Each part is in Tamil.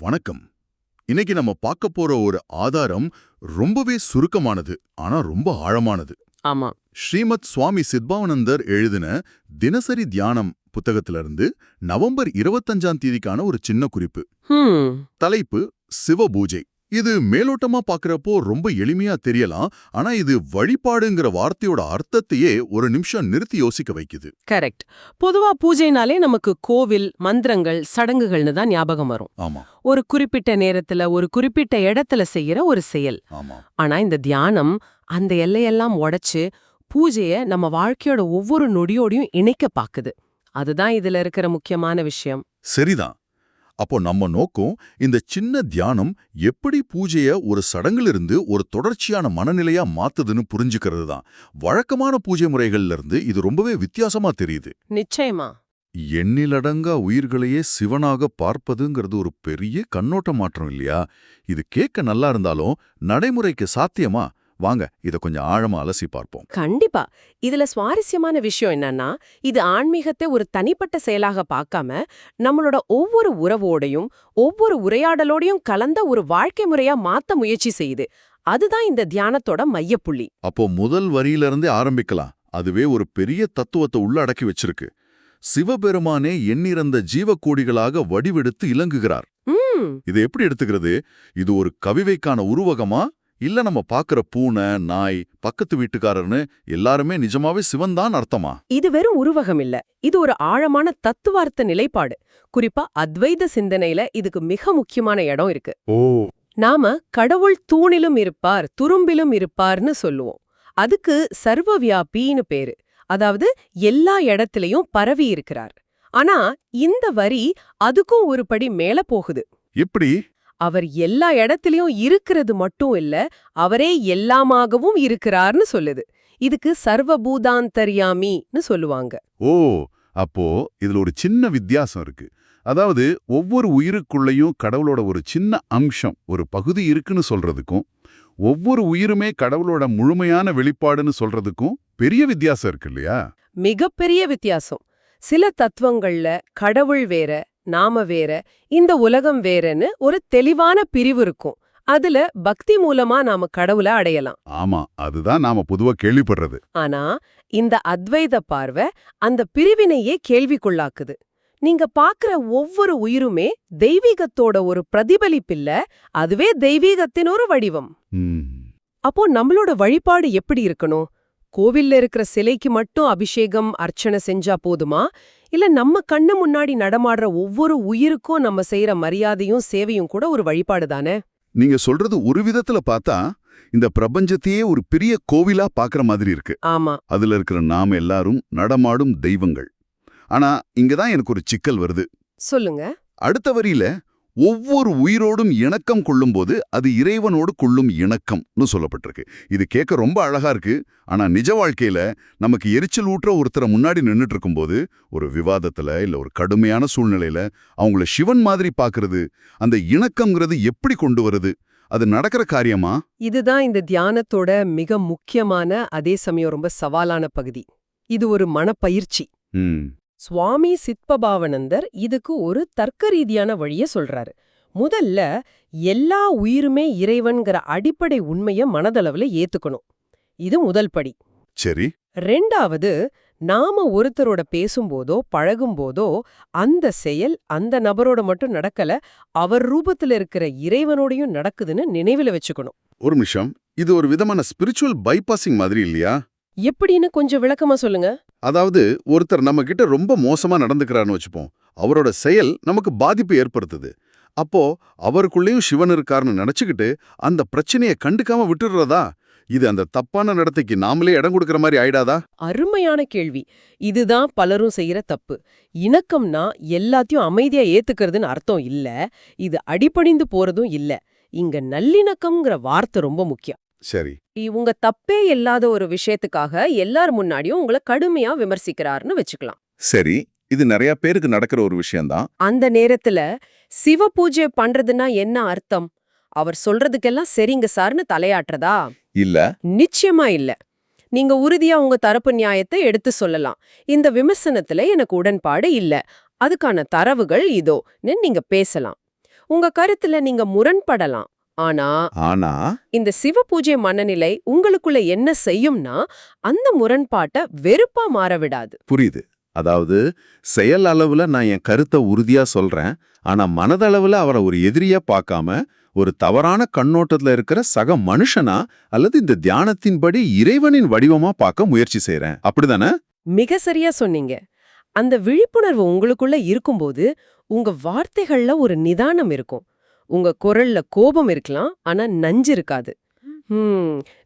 வணக்கம். இன்னைக்கு நம்ம பார்க்க போற ஒரு ஆதாரம் ரொம்பவே சுருக்கமானது, ஆனா ரொம்ப ஆழமானது. ஆமா. ஸ்ரீமத் சுவாமி சித்பவானந்தர் எழுதின தினசரி தியானம் புத்தகத்திலிருந்து நவம்பர் 25ஆம் தேதிக்கான ஒரு சின்ன குறிப்பு. தலைப்பு சிவபூஜை. இது மேலோட்டமா பார்க்கறப்போ ரொம்ப எளிமையா தெரியலாம், ஆனா இது வழிபாடுங்கிற வார்த்தையோட அர்த்தத்தையே ஒரு நிமிஷம் நிறுத்தி யோசிக்க வைக்குது. கரெக்ட். பொதுவா பூஜைனாலே நமக்கு கோவில், மந்திரங்கள், சடங்குகள்னு தான் ஞாபகம் வரும். ஆமா ஒரு குறிப்பிட்ட நேரத்துல ஒரு குறிப்பிட்ட இடத்துல செய்யற ஒரு செயல். ஆமா ஆனா இந்த தியானம் அந்த எல்லையெல்லாம் உடைச்சு பூஜைய நம்ம வாழ்க்கையோட ஒவ்வொரு நொடியோடையும் இணைக்க பாக்குது. அதுதான் இதுல இருக்கிற முக்கியமான விஷயம். சரிதான். அப்போ நம்ம நோக்கம் இந்த சின்ன தியானம் எப்படி பூஜைய ஒரு சடங்கிலிருந்து ஒரு தொடர்ச்சியான மனநிலையா மாத்துதுன்னு புரிஞ்சுக்கிறது தான். வழக்கமான பூஜை முறைகள்ல இருந்து இது ரொம்பவே வித்தியாசமா தெரியுது. நிச்சயமா. எண்ணிலடங்கா உயிர்களையே சிவனாக பார்ப்பதுங்கிறது ஒரு பெரிய கண்ணோட்ட மாற்றம் இல்லையா? இது கேட்க நல்லா இருந்தாலும் நடைமுறைக்கு சாத்தியமா? வாங்க இத கொஞ்சம் ஆழமா அலசி பார்ப்போம். கண்டிப்பா. இதுல சுவாரஸ்யமான விஷயம் என்னன்னா, இது ஆன்மீகத்தை ஒரு தனிப்பட்ட செயலாக பார்க்காம நம்மளோட ஒவ்வொரு உறவோடையும் ஒவ்வொரு உரையாடலோடையும் கலந்த ஒரு வாழ்க்கை முறையா மாத்த முயற்சி செய்யுது. அதுதான் இந்த தியானத்தோட மையப்புள்ளி. அப்போ முதல் வரியிலிருந்தே ஆரம்பிக்கலாம். அதுவே ஒரு பெரிய தத்துவத்தை உள்ள அடக்கி வச்சிருக்கு. சிவபெருமானே எண்ணிறந்த ஜீவக்கோடிகளாக வடிவெடுத்து இலங்குகிறார். இதை எப்படி எடுத்துக்கிறது? இது ஒரு கவிதைக்கான உருவகமா? இல்ல நம்ம பாக்குற பூனை, நாய், பக்கத்து வீட்டுக்காரர்னு எல்லாருமே நிஜமாவே சிவன்தான் அர்த்தமா? இது வெறும் உருவகம் இல்ல. இது ஒரு ஆழமான தத்துவார்த்த நிலைப்பாடு. குறிப்பா அத்வைத சிந்தனையில இதுக்கு மிக முக்கியமான இடம் இருக்கு. நாம கடவுள் தூணிலும் இருப்பார், துரும்பிலும் இருப்பார்னு சொல்லுவோம். அதுக்கு சர்வவியாபின்னு பேரு. அதாவது எல்லா இடத்திலையும் பரவி இருக்கிறார். ஆனா இந்த வரி அதுக்கும் ஒரு படி மேல போகுது. எப்படி? அவர் எல்லா இடத்திலையும் இருக்கிறது மட்டும் இல்ல, அவரே எல்லாமாகவும் இருக்கிறார்னு சொல்லுது. இதுக்கு சர்வபூதாந்தர்யாமின்னு சொல்லுவாங்க. ஓ, அப்போ இதுல ஒரு சின்ன வித்தியாசம் இருக்கு. அதாவது ஒவ்வொரு உயிருக்குள்ளேயும் கடவுளோட ஒரு சின்ன அம்சம், ஒரு பகுதி இருக்குன்னு சொல்றதுக்கும், ஒவ்வொரு உயிருமே கடவுளோட முழுமையான வெளிப்பாடுன்னு சொல்றதுக்கும் பெரிய வித்தியாசம் இருக்கு இல்லையா? மிகப்பெரிய வித்தியாசம். சில தத்துவங்கள்ல கடவுள் வேற, நாம வேற, இந்த உலகம் வேறன்னு ஒரு தெளிவான பிரிவு இருக்கும். அதுல பக்தி மூலமா நாம கடவுளை அடையலாம். ஆமா, அதுதான் நாம பொதுவா கேள்விப்படுறது. ஆனா இந்த அத்வைத பார்வை அந்த பிரிவினையே கேள்விக்குள்ளாக்குது. நீங்க பாக்குற ஒவ்வொரு உயிருமே தெய்வீகத்தோட ஒரு பிரதிபலிப்பில்ல, அதுவே தெய்வீகத்தின் ஒரு வடிவம். அப்போ நம்மளோட வழிபாடு எப்படி இருக்கணும்? கோவில்ல இருக்கிற சிலைக்கு மட்டும் அபிஷேகம், அர்ச்சனை செஞ்சா போதுமா? இல்ல நம்ம கண்ணு முன்னாடி நடமாடுற ஒவ்வொரு உயிருக்கும் நம்ம செய்யற மரியாதையும் சேவையும் கூட ஒரு வழிபாடு தானே? நீங்க சொல்றது ஒரு விதத்துல பார்த்தா இந்த பிரபஞ்சத்தையே ஒரு பெரிய கோவிலா பாக்குற மாதிரி இருக்கு. ஆமா. அதுல இருக்கிற நாம எல்லாரும் நடமாடும் தெய்வங்கள். ஆனா இங்கதான் எனக்கு ஒரு சிக்கல் வருது. சொல்லுங்க. அடுத்த வரியில ஒவ்வொரு உயிரோடும் இணக்கம் கொள்ளும்போது அது இறைவனோடு கொள்ளும் இணக்கம்னு சொல்லப்பட்டிருக்கு. இது கேட்க ரொம்ப அழகா இருக்கு. ஆனா நிஜ வாழ்க்கையில நமக்கு எரிச்சல் ஊற்ற ஒருத்தரை முன்னாடி நின்னுட்டு இருக்கும்போது, ஒரு விவாதத்துல இல்ல ஒரு கடுமையான சூழ்நிலையில அவங்கள சிவன் மாதிரி பாக்குறது, அந்த இணக்கம்ங்கிறது எப்படி கொண்டு வருது? அது நடக்கிற காரியமா? இதுதான் இந்த தியானத்தோட மிக முக்கியமான, அதே சமயம் ரொம்ப சவாலான பகுதி. இது ஒரு மனப்பயிற்சி. சுவாமி சித்பவானந்தர் இதுக்கு ஒரு தர்க்க ரீதியான வழிய சொல்றாரு. முதல்ல எல்லா உயிருமே இறைவன்கிற அடிப்படை உண்மைய மனதளவுல ஏத்துக்கணும். இது முதல் படி. சரி. ரெண்டாவது, நாம ஒருத்தரோட பேசும்போதோ பழகும்போதோ அந்த செயல் அந்த நபரோட மட்டும் நடக்கல, அவர் ரூபத்துல இருக்கிற இறைவனோடையும் நடக்குதுன்னு நினைவுல வச்சுக்கணும். ஒரு நிமிஷம், இது ஒரு விதமான ஸ்பிரிச்சுவல் பைபாசிங் மாதிரி இல்லையா? எப்படின்னு கொஞ்சம் விளக்கமா சொல்லுங்க. அதாவது ஒருத்தர் நம்ம கிட்ட ரொம்ப மோசமா நடந்துக்கிறான்னு வச்சுப்போம். அவரோட செயல் நமக்கு பாதிப்பு ஏற்படுத்துது. அப்போ அவருக்குள்ளேயும் சிவன் இருக்காருன்னு நினைச்சுக்கிட்டு அந்த பிரச்சனையை கண்டுக்காம விட்டுடுறதா? இது அந்த தப்பான நடத்தைக்கு நாமளே இடம் கொடுக்கற மாதிரி ஆயிடாதா? அருமையான கேள்வி. இதுதான் பலரும் செய்யற தப்பு. இணக்கம்னா எல்லாத்தையும் அமைதியா ஏத்துக்கிறதுன்னு அர்த்தம் இல்ல. இது அடிபணிந்து போறதும் இல்ல. இங்க நல்லிணக்கம்ங்கிற வார்த்தை ரொம்ப முக்கியம். சரி. உங்க தப்பே இல்லாத ஒரு விஷயத்துக்காக எல்லார் முன்னாடியும் உங்களை கடுமையா விமர்சிக்கிறாருன்னு வச்சுக்கலாம். சரி, இது நிறைய பேருக்கு நடக்கிற ஒரு விஷயம்தான். அந்த நேரத்துல சிவ பூஜை பண்றதுன்னா என்ன அர்த்தம்? அவர் சொல்றதுக்கெல்லாம் சரிங்க சார்னு தலையாட்டுறதா? இல்ல. நிச்சயமா இல்ல. நீங்க உறுதியா உங்க தரப்பு நியாயத்தை எடுத்து சொல்லலாம். இந்த விமர்சனத்துல எனக்கு உடன்பாடு இல்ல, அதுக்கான தரவுகள் இதோன்னு நீங்க பேசலாம். உங்க கருத்துல நீங்க முரண்படலாம். ஆனா ஆனா இந்த சிவபூஜை மனநிலை உங்களுக்குள்ள என்ன செய்யும்னா, அந்த முரண்பாட்ட வெறுப்பா மாற விடாது. புரியுது. அதாவது செயல் அளவுல நான் என் கருத்தை உறுதியா சொல்றேன். ஆனா மனதளவுல அவரை ஒரு எதிரியா பார்க்காம ஒரு தவறான கண்ணோட்டத்துல இருக்கிற சக மனுஷனா அல்லது இந்த தியானத்தின்படி இறைவனின் வடிவமா பார்க்க முயற்சி செய்றேன். அப்படிதானே? மிக சரியா சொன்னீங்க. அந்த விழிப்புணர்வு உங்களுக்குள்ள இருக்கும்போது, உங்க வார்த்தைகள்ல ஒரு நிதானம் இருக்கும். உங்க குரல்ல கோபம் இருக்கலாம், ஆனா நஞ்சு இருக்காது.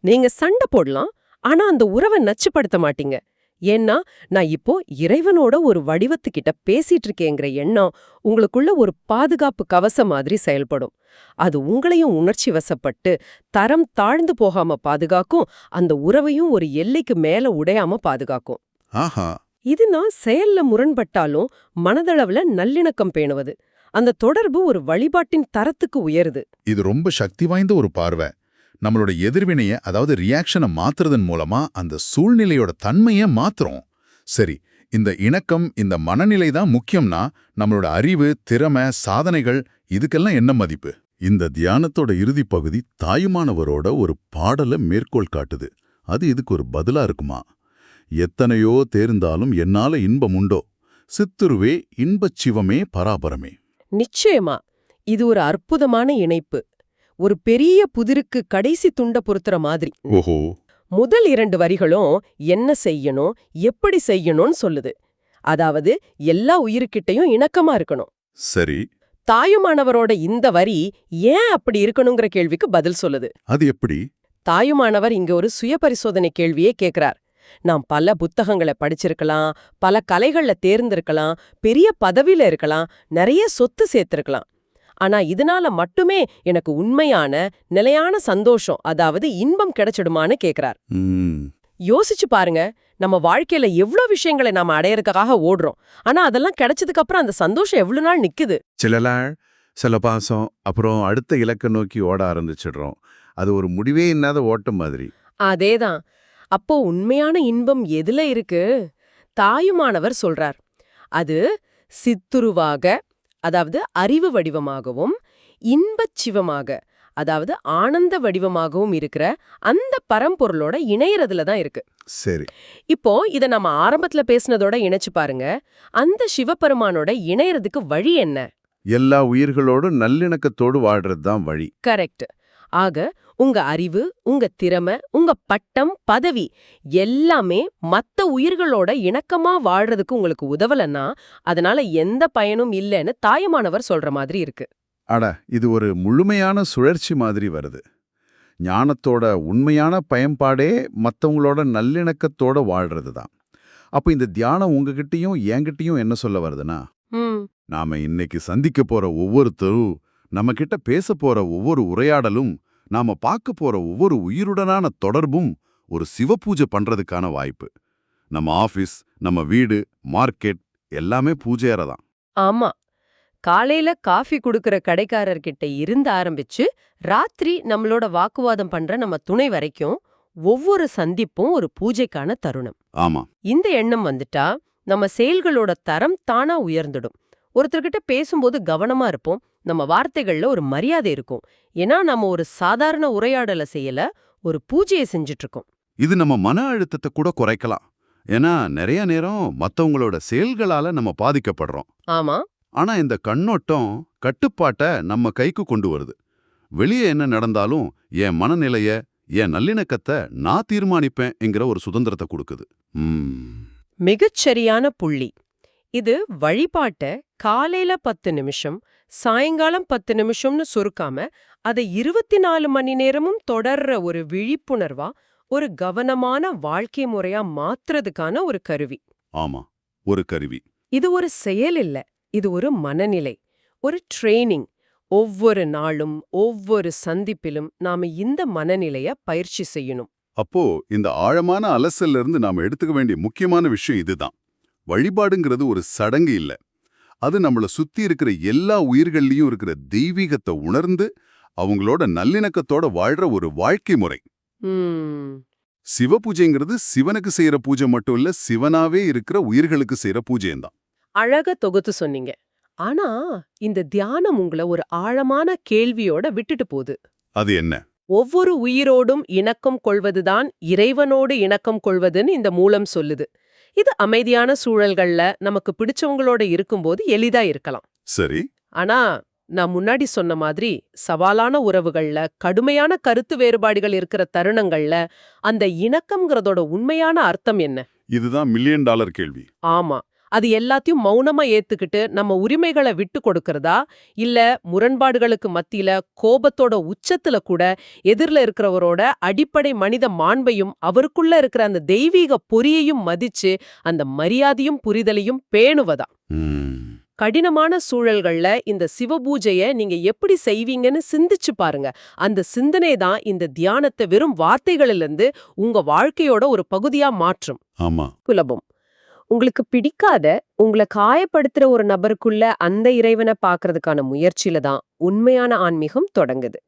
நீங்க சண்டை போடலாம், ஆனா அந்த உறவை நச்சுப்படுத்த மாட்டீங்க. ஏன்னா, நான் இப்போ இறைவனோட ஒரு வடிவத்துக்கிட்ட பேசிட்டு இருக்கேங்கிற எண்ணம் உங்களுக்குள்ள ஒரு பாதுகாப்பு கவசம் மாதிரி செயல்படும். அது உங்களையும் உணர்ச்சி வசப்பட்டு தரம் தாழ்ந்து போகாம பாதுகாக்கும், அந்த உறவையும் ஒரு எல்லைக்கு மேல உடையாம பாதுகாக்கும். ஆஹா. இதுனா செயல்ல முரண்பட்டாலும் மனதளவுல நல்லிணக்கம் பேணுவது. அந்த தொடர்பு ஒரு வழிபாட்டின் தரத்துக்கு உயருது. இது ரொம்ப சக்தி வாய்ந்த ஒரு பார்வை. நம்மளோட எதிர்வினைய, அதாவது ரியாக்ஷனை மாத்துறதன் மூலமா அந்த சூழ்நிலையோட தன்மையை மாத்துறோம். சரி, இந்த இணக்கம், இந்த மனநிலை தான் முக்கியம்னா நம்மளோட அறிவு, திறமை, சாதனைகள் இதுக்கெல்லாம் என்ன மதிப்பு? இந்த தியானத்தோட இறுதி பகுதி தாயுமானவரோட ஒரு பாடலை மேற்கோள் காட்டுது. அது இதுக்கு ஒரு பதிலா இருக்குமா? எத்தனையோ தேர்ந்தாலும் என்னால இன்பம் உண்டோ, சித்துருவே இன்பச் சிவமே பராபரமே. நிச்சயமா இது ஒரு அற்புதமான இணைப்பு. ஒரு பெரிய புதிருக்கு கடைசி துண்ட பொருத்துற மாதிரி. ஓஹோ. முதல் 2 வரிகளும் என்ன செய்யணும், எப்படி செய்யணும்னு சொல்லுது. அதாவது எல்லா உயிருக்கிட்டையும் இணக்கமா இருக்கணும். சரி, தாயுமானவரோட இந்த வரி ஏன் அப்படி இருக்கணுங்கிற கேள்விக்கு பதில் சொல்லுது. அது எப்படி? தாயுமானவர் இங்க ஒரு சுய பரிசோதனை கேள்வியே கேக்குறார். நான் பல புத்தகங்களை படிச்சிருக்கலாம், பல கலைகள்ல தேர்ந்திருக்கலாம், பெரிய பதவியில இருக்கலாம், நிறைய சொத்து சேர்த்திருக்கலாம். ஆனா இதனால மட்டுமே எனக்கு உண்மையான நிலையான சந்தோஷம், அதாவது இன்பம் கிடைச்சிடுமான்னு கேக்குறார். யோசிச்சு பாருங்க, நம்ம வாழ்க்கையில எவ்ளோ விஷயங்களை நாம அடையறதுக்காக ஓடுறோம். ஆனா அதெல்லாம் கிடைச்சதுக்கு அப்புறம் அந்த சந்தோஷம் எவ்வளவு நாள் நிக்குது? சில நாள், சில பாசம், அப்புறம் அடுத்த இலக்கை நோக்கி ஓட ஆரம்பிச்சிடுறோம். அது ஒரு முடிவே இல்லாத ஓட்டம் மாதிரி. அதேதான். அப்போ உண்மையான இன்பம் எதுல இருக்கு? தாயுமானவர் சொல்றார், அது சித்துருவாக, அதாவது அறிவு வடிவமாகவும், இன்பச் சிவமாக, அதாவது ஆனந்த வடிவமாகவும் இருக்கிற அந்த பரம்பொருளோட இணையறதுல தான் இருக்கு. சரி. இப்போ இத நம்ம ஆரம்பத்துல பேசினதோட இணைச்சு பாருங்க. அந்த சிவபெருமானோட இணையறதுக்கு வழி என்ன? எல்லா உயிர்களோடும் நல்லிணக்கத்தோடு வாழ்றது தான் வழி. கரெக்ட். ஆக உங்க அறிவு, உங்க திறமை, உங்க பட்டம், பதவி எல்லாமே மத்த உயிர்களோட இணக்கமா வாழ்றதுக்கு உங்களுக்கு உதவலன்னா அதனால எந்த பயனும் இல்லைன்னு தாயுமானவர் சொல்ற மாதிரி இருக்கு. அட, இது ஒரு முழுமையான சுழற்சி மாதிரி வருது. ஞானத்தோட உண்மையான பயன்பாடே மற்றவங்களோட நல்லிணக்கத்தோட வாழ்றது தான். அப்போ இந்த தியானம் உங்ககிட்டயும் என்கிட்டயும் என்ன சொல்ல வருதுன்னா, நாம இன்னைக்கு சந்திக்க போற ஒவ்வொருத்தரும், நம்ம கிட்ட பேச போற ஒவ்வொரு உரையாடலும், நாம பார்க்க போற ஒவ்வொரு உயிருடனான தொடர்பும் ஒரு சிவபூஜை பண்றதுக்கான வாய்ப்பு. நம்ம ஆபீஸ், நம்ம வீடு, மார்க்கெட் எல்லாமே பூஜையறதான். ஆமா. காலையில காஃபி குடுக்கற கடைக்காரர்கிட்ட இருந்து ஆரம்பிச்சு ராத்திரி நம்மளோட வாக்குவாதம் பண்ற நம்ம துணை வரைக்கும் ஒவ்வொரு சந்திப்பும் ஒரு பூஜைக்கான தருணம். ஆமா. இந்த எண்ணம் வந்துட்டா நம்ம செயல்களோட தரம் தானா உயர்ந்துடும். ஒருத்தர்கிட்ட பேசும்போது கவனமா இருப்போம். நம்ம வார்த்தைகள்ல ஒரு மரியாதை இருக்கும். ஏன்னா நம்ம ஒரு சாதாரண உரையாடலை செய்யல, ஒரு பூஜையை செஞ்சுட்டு இருக்கோம். இது நம்ம மன அழுத்தத்தை கூட குறைக்கலாம். ஏன்னா நிறைய நேரம் மத்தவங்களோட செயல்களால நம்ம பாதிக்கப்படுறோம். ஆமா. ஆனா இந்த கண்ணோட்டம் கட்டுப்பாட்டை நம்ம கைக்கு கொண்டு வருது. வெளியே என்ன நடந்தாலும் என் மனநிலைய, என் நல்லிணக்கத்தை நான் தீர்மானிப்பேன் என்கிற ஒரு சுதந்திரத்தை கொடுக்குது. மிகச்சரியான புள்ளி. இது வழிபாட்ட காலையில 10 நிமிஷம், சாயங்காலம் 10 நிமிஷம்னு சுருக்காம அதை 24 மணி நேரமும் தொடர்ற ஒரு விழிப்புணர்வா, ஒரு கவனமான வாழ்க்கை முறையா மாத்துறதுக்கான ஒரு கருவி. ஆமா, ஒரு கருவி. இது ஒரு செயல் இல்ல, இது ஒரு மனநிலை, ஒரு ட்ரெய்னிங். ஒவ்வொரு நாளும் ஒவ்வொரு சந்திப்பிலும் நாம இந்த மனநிலைய பயிற்சி செய்யணும். அப்போ இந்த ஆழமான அலசல்ல இருந்து நாம எடுத்துக்க வேண்டிய முக்கியமான விஷயம் இதுதான். வழிபாடுங்கிறது ஒரு சடங்கு இல்ல. அது நம்மள சுத்தி இருக்கிற எல்லா உயிர்கள்லயும் இருக்கிற தெய்வீகத்தை உணர்ந்து அவங்களோட நல்லிணக்கத்தோட வாழ்ற ஒரு வாழ்க்கை முறை. சிவபூஜைங்கிறது சிவனுக்கு செய்யற பூஜை மட்டும் இல்ல, சிவனாவே இருக்கிற உயிர்களுக்கு செய்யற பூஜையும் தான். அழக தொகுத்து சொன்னீங்க. ஆனா இந்த தியானம் உங்களை ஒரு ஆழமான கேள்வியோட விட்டுட்டு போகுது. அது என்ன? ஒவ்வொரு உயிரோடும் இணக்கம் கொள்வதுதான் இறைவனோடு இணக்கம் கொள்வதுன்னு இந்த மூலம் சொல்லுது. இது அமைதியான சூழல்கள்ல நமக்கு பிடிச்சவங்களோட இருக்கும்போது எளிதா இருக்கலாம். சரி. ஆனா நான் முன்னாடி சொன்ன மாதிரி சவாலான உறவுகள்ல கடுமையான கருத்து வேறுபாடுகள் இருக்கிற தருணங்கள்ல அந்த இணக்கம்ங்கிறதோட உண்மையான அர்த்தம் என்ன? இதுதான் மில்லியன் டாலர் கேள்வி. ஆமா, அது எல்லாத்தையும் மௌனமா ஏத்துக்கிட்டு நம்ம உரிமைகளை விட்டு கொடுக்கறதா, இல்ல முரண்பாடுகளுக்கு மத்தியில கோபத்தோட உச்சத்துல கூட எதிரில இருக்கிறவரோட அடிப்படை மனித மாண்பையும் அவருக்குள்ள இருக்கிற அந்த தெய்வீக பொறியையும் மதிச்சு அந்த மரியாதையும் புரிதலையும் பேணுவதா? கடினமான சூழல்கள்ல இந்த சிவபூஜைய நீங்க எப்படி செய்வீங்கன்னு சிந்திச்சு பாருங்க. அந்த சிந்தனை தான் இந்த தியானத்தை வெறும் வார்த்தைகளிலிருந்து உங்க வாழ்க்கையோட ஒரு பகுதியா மாற்றும். ஆமா. சுலபம். உங்களுக்கு பிடிக்காத, உங்களை காயப்படுத்துற ஒரு நபருக்குள்ள அந்த இறைவனை பார்க்கறதுக்கான முயற்சியில தான் உண்மையான ஆன்மீகம் தொடங்குது.